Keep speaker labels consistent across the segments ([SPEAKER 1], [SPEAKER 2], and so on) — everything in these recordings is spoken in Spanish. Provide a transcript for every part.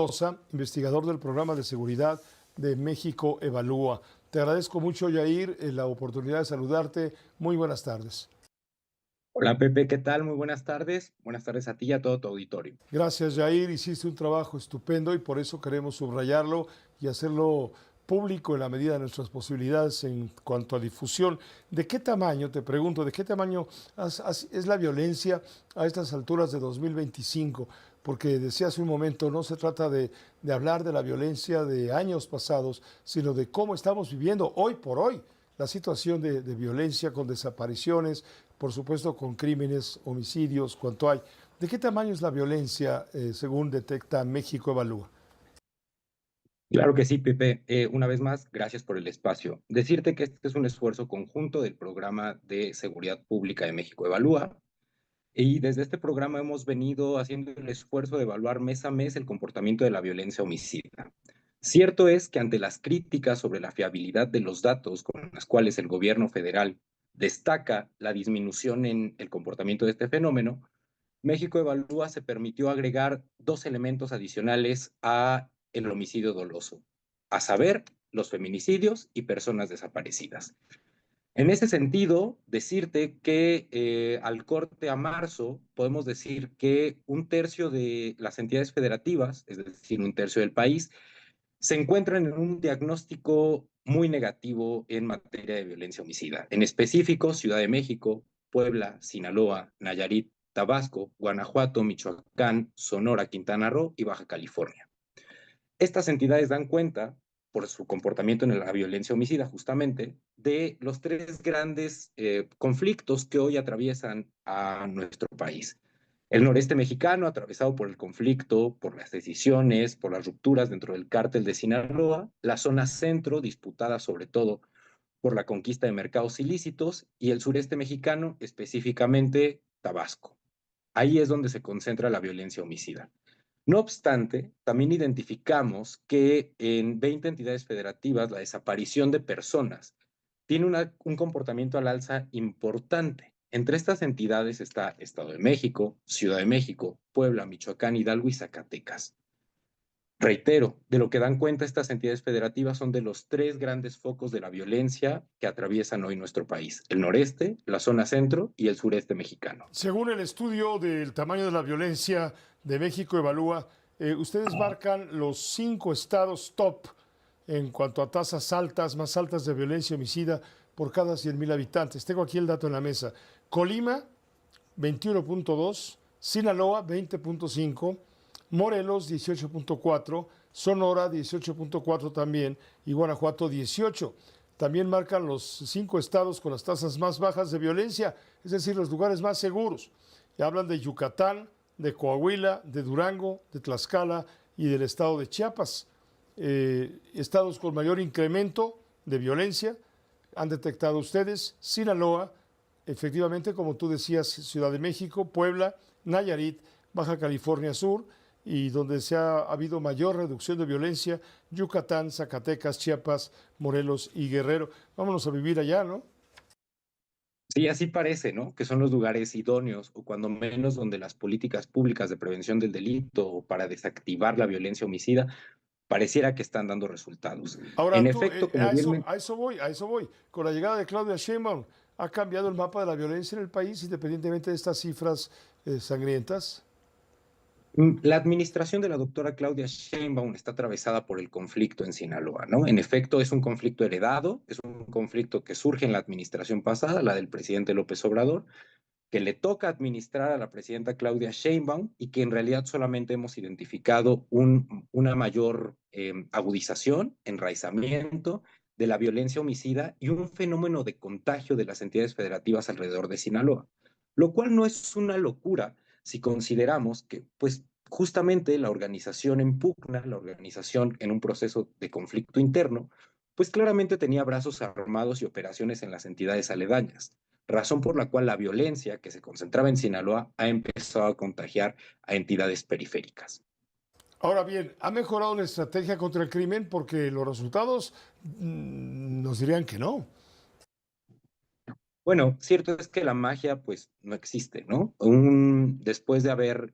[SPEAKER 1] Mendoza, investigador del programa de seguridad de México Evalúa. Te agradezco mucho, Yair, la oportunidad de saludarte. Muy buenas tardes.
[SPEAKER 2] Hola Pepe, ¿qué tal? Muy buenas tardes. Buenas tardes a ti y a todo tu auditorio.
[SPEAKER 1] Gracias, Yair. Hiciste un trabajo estupendo y por eso queremos subrayarlo y hacerlo público en la medida de nuestras posibilidades en cuanto a difusión. ¿De qué tamaño, te pregunto, de qué tamaño es la violencia a estas alturas de 2025? Porque decía hace un momento, no se trata de hablar de la violencia de años pasados, sino de cómo estamos viviendo hoy por hoy la situación de violencia con desapariciones, por supuesto con crímenes, homicidios, cuanto hay. ¿De qué tamaño es la violencia según detecta México Evalúa?
[SPEAKER 2] Claro que sí, Pepe. Una vez más, gracias por el espacio. Decirte que este es un esfuerzo conjunto del Programa de Seguridad Pública de México Evalúa. Y desde este programa hemos venido haciendo el esfuerzo de evaluar mes a mes el comportamiento de la violencia homicida. Cierto es que ante las críticas sobre la fiabilidad de los datos con las cuales el gobierno federal destaca la disminución en el comportamiento de este fenómeno, México Evalúa se permitió agregar dos elementos adicionales a el homicidio doloso, a saber, los feminicidios y personas desaparecidas. En ese sentido, decirte que al corte a marzo podemos decir que un tercio de las entidades federativas, es decir, un tercio del país, se encuentran en un diagnóstico muy negativo en materia de violencia homicida. En específico, Ciudad de México, Puebla, Sinaloa, Nayarit, Tabasco, Guanajuato, Michoacán, Sonora, Quintana Roo y Baja California. Estas entidades dan cuenta, por su comportamiento en la violencia homicida, justamente, de los tres grandes conflictos que hoy atraviesan a nuestro país. El noreste mexicano, atravesado por el conflicto, por las decisiones, por las rupturas dentro del cártel de Sinaloa, la zona centro, disputada sobre todo por la conquista de mercados ilícitos, y el sureste mexicano, específicamente Tabasco. Ahí es donde se concentra la violencia homicida. No obstante, también identificamos que en 20 entidades federativas la desaparición de personas tiene un comportamiento al alza importante. Entre estas entidades está Estado de México, Ciudad de México, Puebla, Michoacán, Hidalgo y Zacatecas. Reitero, de lo que dan cuenta estas entidades federativas son de los tres grandes focos de la violencia que atraviesan hoy nuestro país: el noreste, la zona centro y el sureste mexicano.
[SPEAKER 1] Según el estudio del tamaño de la violencia de México Evalúa, ustedes marcan los 5 estados top en cuanto a tasas altas, más altas de violencia homicida por cada 100,000 habitantes. Tengo aquí el dato en la mesa. Colima, 21.2, Sinaloa, 20.5, Morelos, 18.4, Sonora, 18.4 también, y Guanajuato, 18. También marcan los 5 estados con las tasas más bajas de violencia, es decir, los lugares más seguros. Y hablan de Yucatán, de Coahuila, de Durango, de Tlaxcala y del estado de Chiapas. Estados con mayor incremento de violencia han detectado ustedes: Sinaloa, efectivamente, como tú decías, Ciudad de México, Puebla, Nayarit, Baja California Sur, y donde ha habido mayor reducción de violencia, Yucatán, Zacatecas, Chiapas, Morelos y Guerrero. Vámonos a vivir allá, ¿no?
[SPEAKER 2] Sí, así parece, ¿no? Que son los lugares idóneos, o cuando menos donde las políticas públicas de prevención del delito o para desactivar la violencia homicida pareciera que están dando resultados. En
[SPEAKER 1] Ahora tú,
[SPEAKER 2] efecto, como bien
[SPEAKER 1] a eso voy. Con la llegada de Claudia Sheinbaum, ¿ha cambiado el mapa de la violencia en el país, independientemente de estas cifras sangrientas?
[SPEAKER 2] la administración de la doctora Claudia Sheinbaum está atravesada por el conflicto en Sinaloa, ¿no? En efecto, es un conflicto heredado, es un conflicto que surge en la administración pasada, la del presidente López Obrador, que le toca administrar a la presidenta Claudia Sheinbaum y que en realidad solamente hemos identificado una mayor agudización, enraizamiento de la violencia homicida y un fenómeno de contagio de las entidades federativas alrededor de Sinaloa, lo cual no es una locura si consideramos que, pues, justamente la organización en pugna, la organización en un proceso de conflicto interno, pues claramente tenía brazos armados y operaciones en las entidades aledañas, razón por la cual la violencia que se concentraba en Sinaloa ha empezado a contagiar a entidades periféricas.
[SPEAKER 1] Ahora bien, ¿ha mejorado la estrategia contra el crimen? Porque los resultados nos dirían que no.
[SPEAKER 2] Bueno, cierto es que la magia pues no existe, ¿no? Después de haber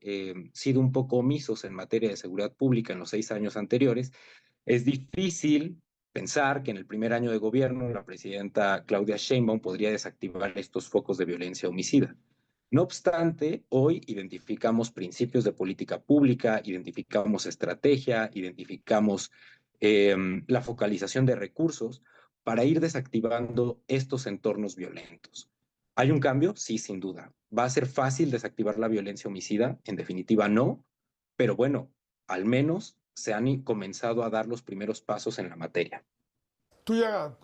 [SPEAKER 2] sido un poco omisos en materia de seguridad pública en los 6 años anteriores, es difícil pensar que en el primer año de gobierno la presidenta Claudia Sheinbaum podría desactivar estos focos de violencia homicida. No obstante, hoy identificamos principios de política pública, identificamos estrategia, identificamos la focalización de recursos para ir desactivando estos entornos violentos. ¿Hay un cambio? Sí, sin duda. ¿Va a ser fácil desactivar la violencia homicida? En definitiva, no. Pero bueno, al menos se han comenzado a dar los primeros pasos en la materia.
[SPEAKER 1] ¿Tú ya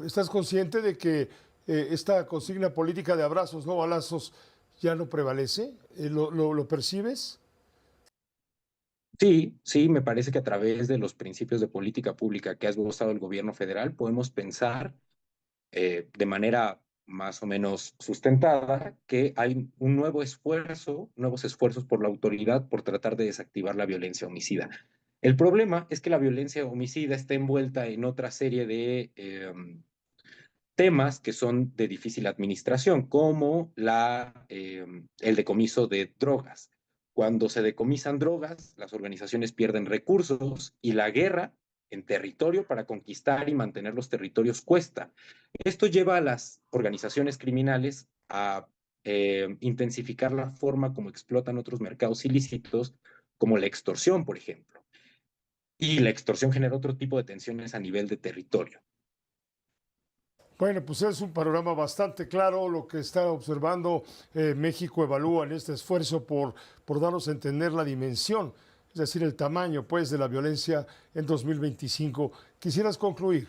[SPEAKER 1] estás consciente de que esta consigna política de abrazos, no balazos, ya no prevalece? ¿Lo percibes?
[SPEAKER 2] Sí, sí, me parece que a través de los principios de política pública que ha esbozado el gobierno federal podemos pensar de manera más o menos sustentada que hay un nuevo esfuerzo, nuevos esfuerzos por la autoridad por tratar de desactivar la violencia homicida. El problema es que la violencia homicida está envuelta en otra serie de temas que son de difícil administración, como el decomiso de drogas. Cuando se decomisan drogas, las organizaciones pierden recursos y la guerra en territorio para conquistar y mantener los territorios cuesta. Esto lleva a las organizaciones criminales a intensificar la forma como explotan otros mercados ilícitos, como la extorsión, por ejemplo. Y la extorsión genera otro tipo de tensiones a nivel de territorio.
[SPEAKER 1] Bueno, pues es un panorama bastante claro lo que está observando México Evalúa en este esfuerzo por darnos a entender la dimensión, es decir, el tamaño pues de la violencia en 2025. ¿Quisieras concluir?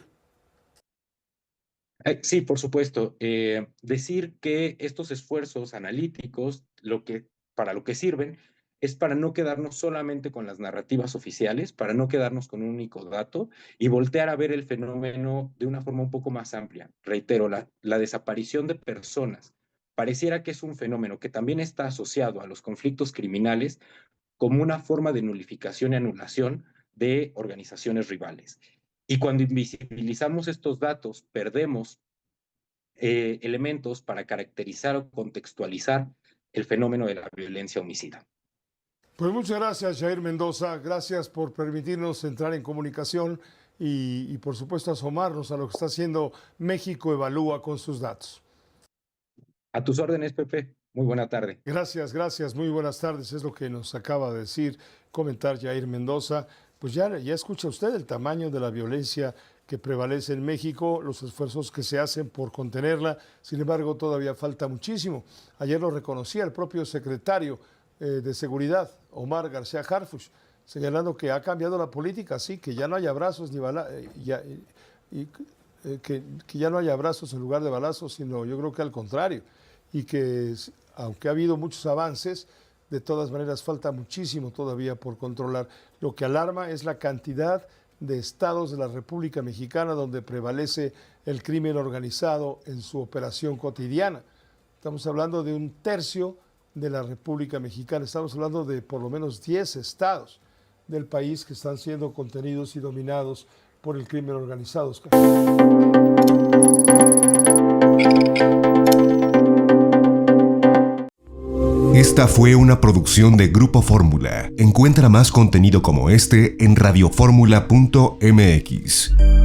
[SPEAKER 2] Sí, por supuesto. Decir que estos esfuerzos analíticos, para lo que sirven, es para no quedarnos solamente con las narrativas oficiales, para no quedarnos con un único dato y voltear a ver el fenómeno de una forma un poco más amplia. Reitero, la desaparición de personas pareciera que es un fenómeno que también está asociado a los conflictos criminales como una forma de nulificación y anulación de organizaciones rivales. Y cuando invisibilizamos estos datos, perdemos elementos para caracterizar o contextualizar el fenómeno de la violencia homicida.
[SPEAKER 1] Pues muchas gracias, Jair Mendoza. Gracias por permitirnos entrar en comunicación y por supuesto asomarnos a lo que está haciendo México Evalúa con sus datos.
[SPEAKER 2] A tus órdenes, Pepe. Muy buena tarde.
[SPEAKER 1] Gracias, gracias. Muy buenas tardes. Es lo que nos acaba de decir, comentar Jair Mendoza. Pues ya escucha usted el tamaño de la violencia que prevalece en México, los esfuerzos que se hacen por contenerla. Sin embargo, todavía falta muchísimo. Ayer lo reconocía el propio secretario de Seguridad, Omar García Harfuch, señalando que ha cambiado la política, sí, que ya no hay abrazos ni que ya no hay abrazos en lugar de balazos, sino yo creo que al contrario, y que aunque ha habido muchos avances, de todas maneras falta muchísimo todavía por controlar. Lo que alarma es la cantidad de estados de la República Mexicana donde prevalece el crimen organizado en su operación cotidiana. Estamos hablando de 1/3 de la República Mexicana, estamos hablando de por lo menos 10 estados del país que están siendo contenidos y dominados por el crimen organizado.
[SPEAKER 3] Esta fue una producción de Grupo Fórmula. Encuentra más contenido como este en radioformula.mx.